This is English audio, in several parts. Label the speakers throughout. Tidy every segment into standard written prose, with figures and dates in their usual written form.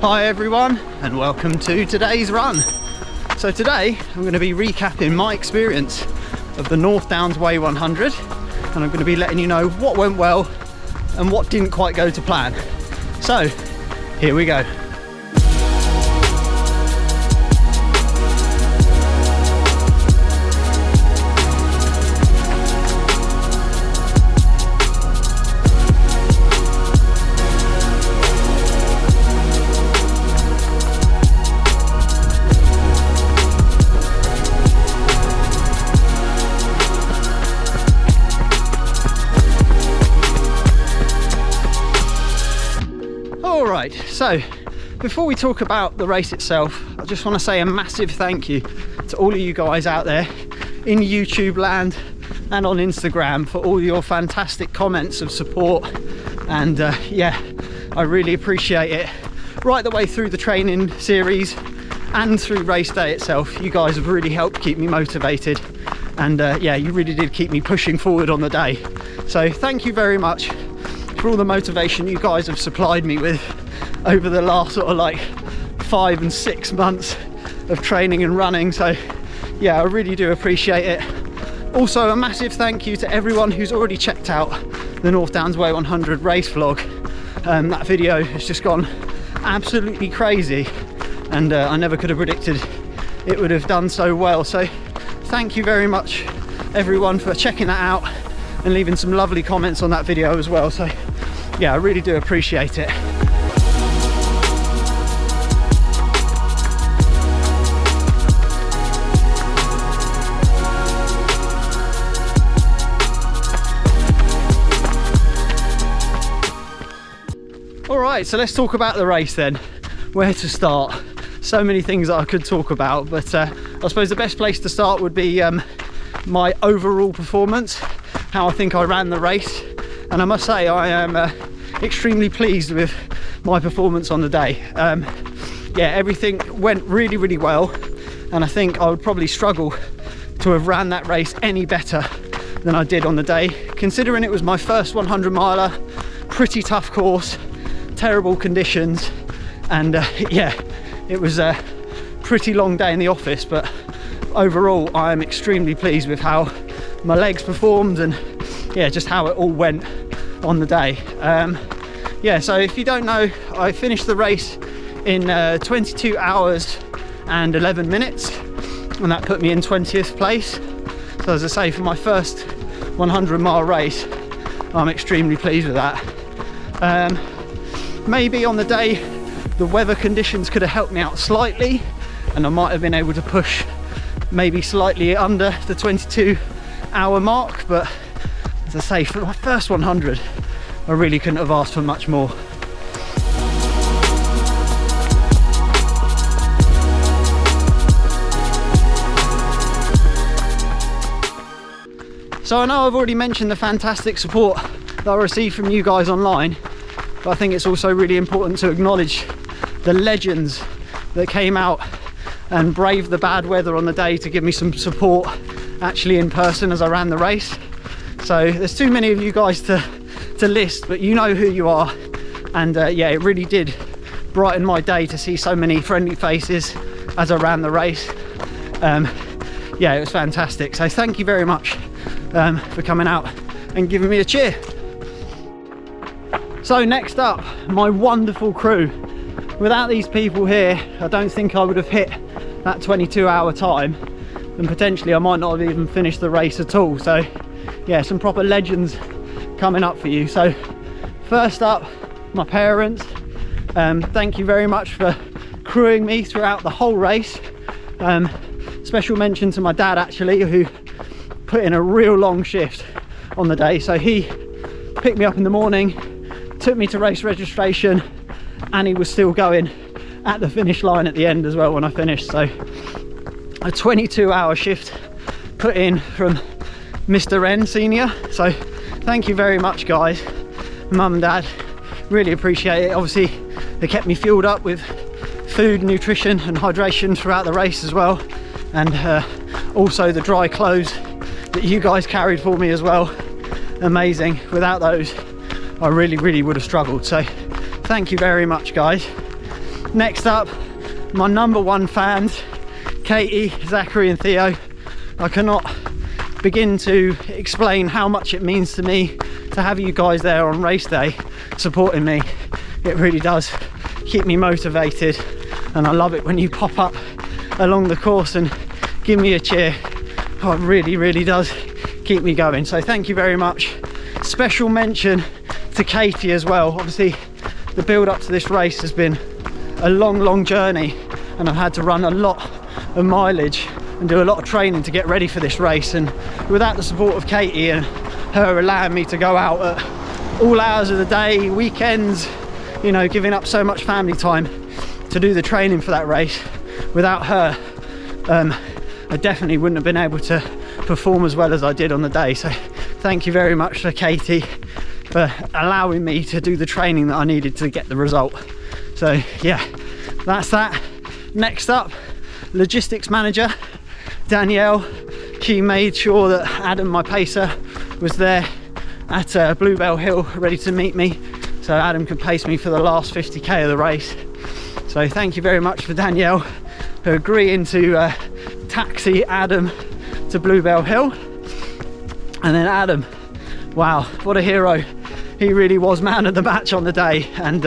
Speaker 1: Hi everyone, and welcome to today's run. So today I'm going to be recapping my experience of the North Downs Way 100, and I'm going to be letting you know what went well and what didn't quite go to plan. So here we go. Alright, so before we talk about the race itself, I just want to say a massive thank you to all of you guys out there in YouTube land and on Instagram for all your fantastic comments of support, and yeah, I really appreciate it. Right the way through the training series and through race day itself, you guys have really helped keep me motivated, and yeah, you really did keep me pushing forward on the day. So thank you very much for all the motivation you guys have supplied me with over the last sort of like 5 and 6 months of training and running. So yeah, I really do appreciate it. Also a massive thank you to everyone who's already checked out the North Downs Way 100 race vlog. That video has just gone absolutely crazy, and I never could have predicted it would have done so well. So thank you very much everyone for checking that out and leaving some lovely comments on that video as well. So yeah, I really do appreciate it. Alright, so let's talk about the race then. Where to start? So many things that I could talk about, but I suppose the best place to start would be my overall performance, how I think I ran the race. And I must say I am extremely pleased with my performance on the day. Yeah, everything went really well, and I think I would probably struggle to have ran that race any better than I did on the day, considering it was my first 100 miler, pretty tough course, terrible conditions, and yeah, it was a pretty long day in the office, but overall I am extremely pleased with how my legs performed and yeah, just how it all went on the day. Yeah, so if you don't know, I finished the race in 22 hours and 11 minutes, and that put me in 20th place. So as I say, for my first 100 mile race, I'm extremely pleased with that. Maybe on the day the weather conditions could have helped me out slightly, and I might have been able to push maybe slightly under the 22-hour mark, but as I say, for my first 100 I really couldn't have asked for much more. So I know I've already mentioned the fantastic support that I received from you guys online, but I think it's also really important to acknowledge the legends that came out and braved the bad weather on the day to give me some support actually in person as I ran the race. So there's too many of you guys to list, but you know who you are, and yeah, it really did brighten my day to see so many friendly faces as I ran the race. Yeah, it was fantastic, so thank you very much for coming out and giving me a cheer. So next up, my wonderful crew. Without these people here, I don't think I would have hit that 22-hour time, and potentially I might not have even finished the race at all. So yeah, some proper legends coming up for you. So first up, my parents. Thank you very much for crewing me throughout the whole race. Special mention to my dad actually, who put in a real long shift on the day. So he picked me up in the morning, took me to race registration, and he was still going at the finish line at the end as well when I finished. So a 22-hour shift put in from Mr. N Senior. So thank you very much guys, mum and dad, really appreciate it. Obviously they kept me fueled up with food, nutrition and hydration throughout the race as well, and also the dry clothes that you guys carried for me as well. Amazing. Without those I really would have struggled, so thank you very much guys. Next up, my #1 fans, Katie, Zachary and Theo. I cannot begin to explain how much it means to me to have you guys there on race day supporting me. It really does keep me motivated, and I love it when you pop up along the course and give me a cheer. Oh, it really does keep me going, so thank you very much. Special mention to Katie as well. Obviously the build up to this race has been a long journey, and I've had to run a lot of mileage and do a lot of training to get ready for this race, and without the support of Katie and her allowing me to go out at all hours of the day, weekends, you know, giving up so much family time to do the training for that race, without her I definitely wouldn't have been able to perform as well as I did on the day. So thank you very much to Katie for allowing me to do the training that I needed to get the result. So yeah, that's that. Next up, logistics manager Danielle. She made sure that Adam, my pacer, was there at Bluebell Hill ready to meet me, so Adam could pace me for the last 50k of the race. So thank you very much for Danielle for agreeing to taxi Adam to Bluebell Hill. And then Adam, wow, what a hero. He really was man of the match on the day, and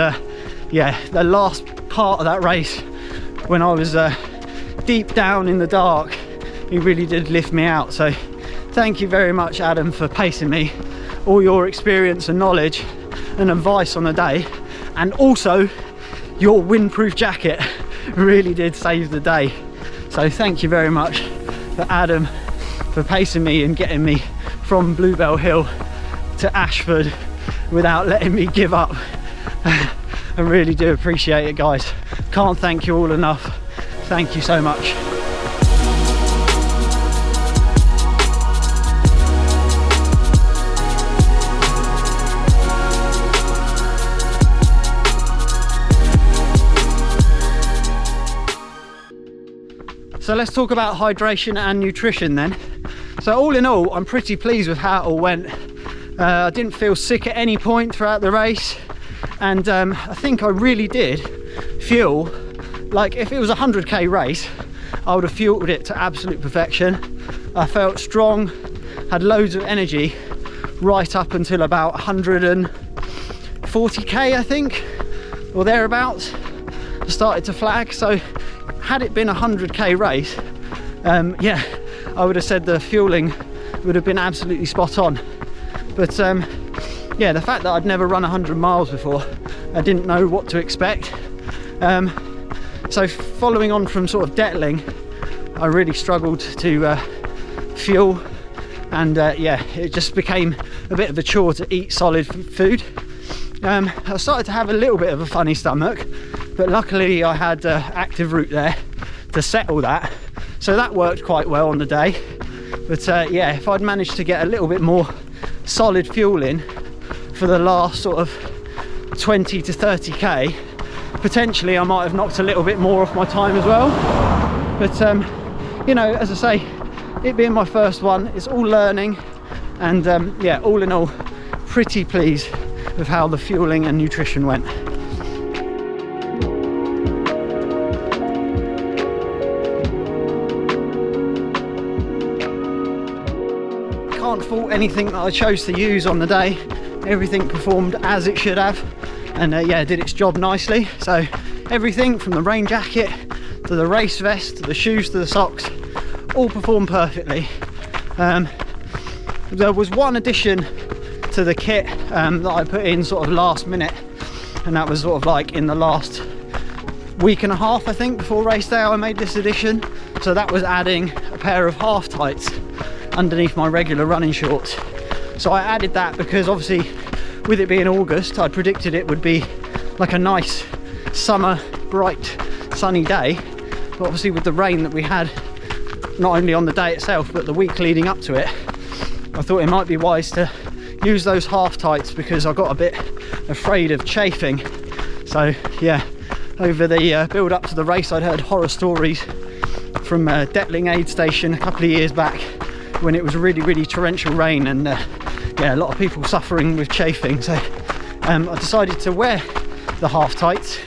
Speaker 1: yeah, the last part of that race when I was deep down in the dark, he really did lift me out. So thank you very much, Adam, for pacing me. All your experience and knowledge and advice on the day, and also your windproof jacket really did save the day. So thank you very much for Adam for pacing me and getting me from Bluebell Hill to Ashford without letting me give up. I really do appreciate it, guys. Can't thank you all enough. Thank you so much. So let's talk about hydration and nutrition then. So all in all, I'm pretty pleased with how it all went. I didn't feel sick at any point throughout the race, and I think I really did fuel. Like, if it was a 100k race, I would have fueled it to absolute perfection. I felt strong, had loads of energy right up until about 140k, I think, or thereabouts. I started to flag. So had it been a 100k race, yeah, I would have said the fueling would have been absolutely spot on. But yeah, the fact that I'd never run 100 miles before, I didn't know what to expect. So following on from sort of Detling, I really struggled to fuel, and yeah, it just became a bit of a chore to eat solid food. I started to have a little bit of a funny stomach, but luckily I had active root there to settle that, so that worked quite well on the day. But yeah, if I'd managed to get a little bit more solid fuel in for the last sort of 20 to 30k, potentially I might have knocked a little bit more off my time as well. But you know, as I say, it being my first one, it's all learning, and yeah, all in all, pretty pleased with how the fueling and nutrition went. Can't fault anything that I chose to use on the day. Everything performed as it should have, and yeah, did its job nicely. So everything from the rain jacket to the race vest to the shoes to the socks all performed perfectly. There was one addition to the kit that I put in sort of last minute, and that was sort of like in the last week and a half, I think, before race day I made this addition. So that was adding a pair of half tights underneath my regular running shorts. So I added that because obviously with it being August, I predicted it would be like a nice summer bright sunny day, but obviously with the rain that we had, not only on the day itself but the week leading up to it, I thought it might be wise to use those half tights because I got a bit afraid of chafing. So yeah, over the build up to the race, I'd heard horror stories from Detling aid station a couple of years back when it was really torrential rain, and yeah, a lot of people suffering with chafing. So I decided to wear the half tights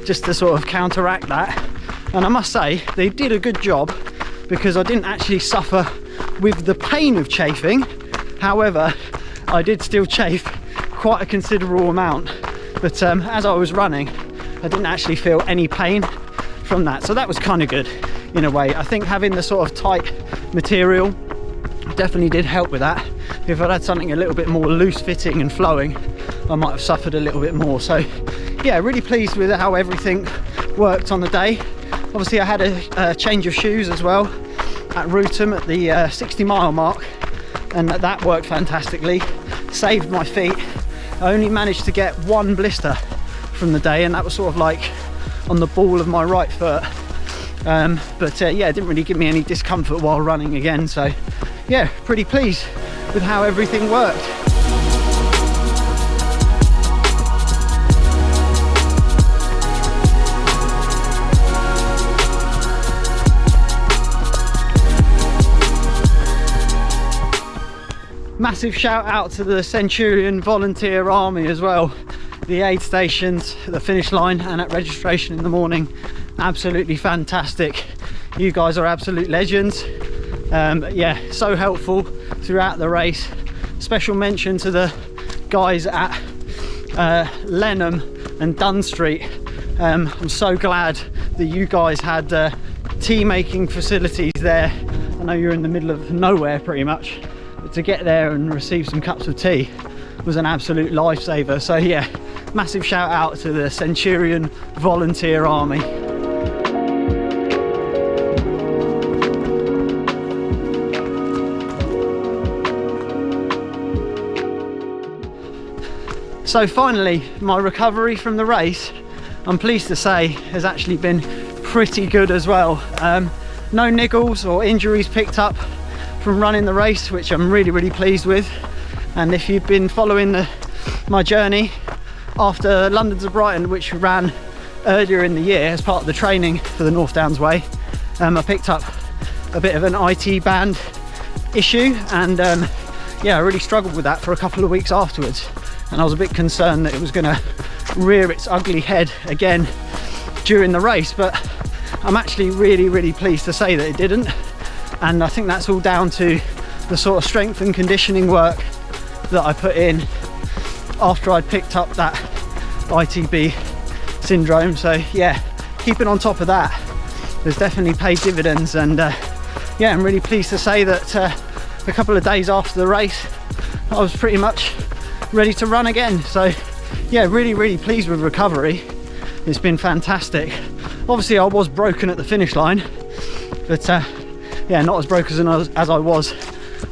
Speaker 1: just to sort of counteract that. And I must say they did a good job, because I didn't actually suffer with the pain of chafing. However, I did still chafe quite a considerable amount, but as I was running I didn't actually feel any pain from that, so that was kind of good in a way. I think having the sort of tight material definitely did help with that. If I'd had something a little bit more loose fitting and flowing, I might have suffered a little bit more. So yeah, really pleased with how everything worked on the day. Obviously I had a change of shoes as well at Roughton at the 60-mile mark, and that worked fantastically, saved my feet. I only managed to get one blister from the day, and that was sort of like on the ball of my right foot. But yeah, it didn't really give me any discomfort while running again. So yeah, pretty pleased with how everything worked. Massive shout out to the Centurion volunteer army as well. The aid stations, the finish line and at registration in the morning, absolutely fantastic. You guys are absolute legends. Yeah, so helpful throughout the race. Special mention to the guys at Lenham and Dunn Street. I'm so glad that you guys had tea making facilities there. I know you're in the middle of nowhere pretty much, but to get there and receive some cups of tea was an absolute lifesaver. So yeah, massive shout out to the Centurion volunteer army. So finally, my recovery from the race, I'm pleased to say, has actually been pretty good as well. No niggles or injuries picked up from running the race, which I'm really pleased with. And if you've been following my journey after London to Brighton, which we ran earlier in the year as part of the training for the North Downs Way, I picked up a bit of an IT band issue, and yeah, I really struggled with that for a couple of weeks afterwards, and I was a bit concerned that it was going to rear its ugly head again during the race, but I'm actually really pleased to say that it didn't. And I think that's all down to the sort of strength and conditioning work that I put in after I'd picked up that ITB syndrome. So yeah, keeping on top of that has definitely paid dividends, and yeah, I'm really pleased to say that a couple of days after the race I was pretty much ready to run again. So yeah, really pleased with recovery. It's been fantastic. Obviously I was broken at the finish line, but yeah, not as broken as I was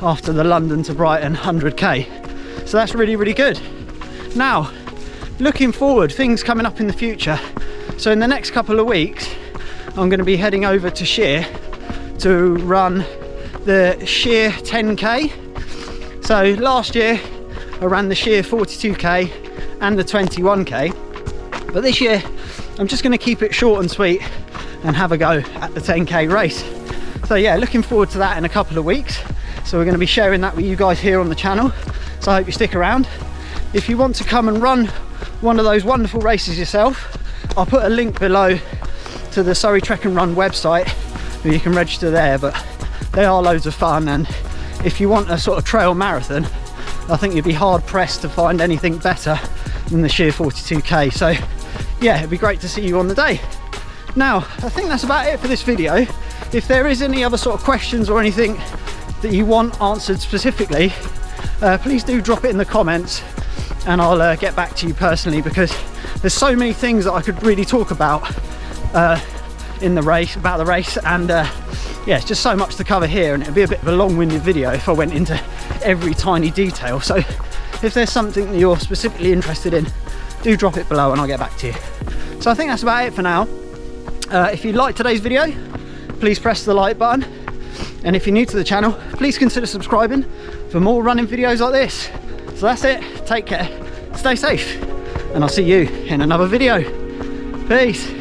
Speaker 1: after the London to Brighton 100k. So that's really good. Now, looking forward, things coming up in the future. So in the next couple of weeks, I'm going to be heading over to Sheer to run the Sheer 10k. So last year I ran the Sheer 42k and the 21k, but this year I'm just going to keep it short and sweet and have a go at the 10k race. So yeah, looking forward to that in a couple of weeks. So we're going to be sharing that with you guys here on the channel, so I hope you stick around. If you want to come and run one of those wonderful races yourself, I'll put a link below to the Surrey Trek and Run website where you can register there, but they are loads of fun, and if you want a sort of trail marathon, I think you'd be hard pressed to find anything better than the Sheer 42k. So yeah, it'd be great to see you on the day. Now, I think that's about it for this video. If there is any other sort of questions or anything that you want answered specifically, please do drop it in the comments and I'll get back to you personally, because there's so many things that I could really talk about in the race, and yeah, it's just so much to cover here, and it'd be a bit of a long-winded video if I went into every tiny detail. So if there's something that you're specifically interested in, do drop it below and I'll get back to you. So I think that's about it for now. If you liked today's video, please press the like button, and if you're new to the channel, please consider subscribing for more running videos like this. So that's it, take care, stay safe, and I'll see you in another video. Peace.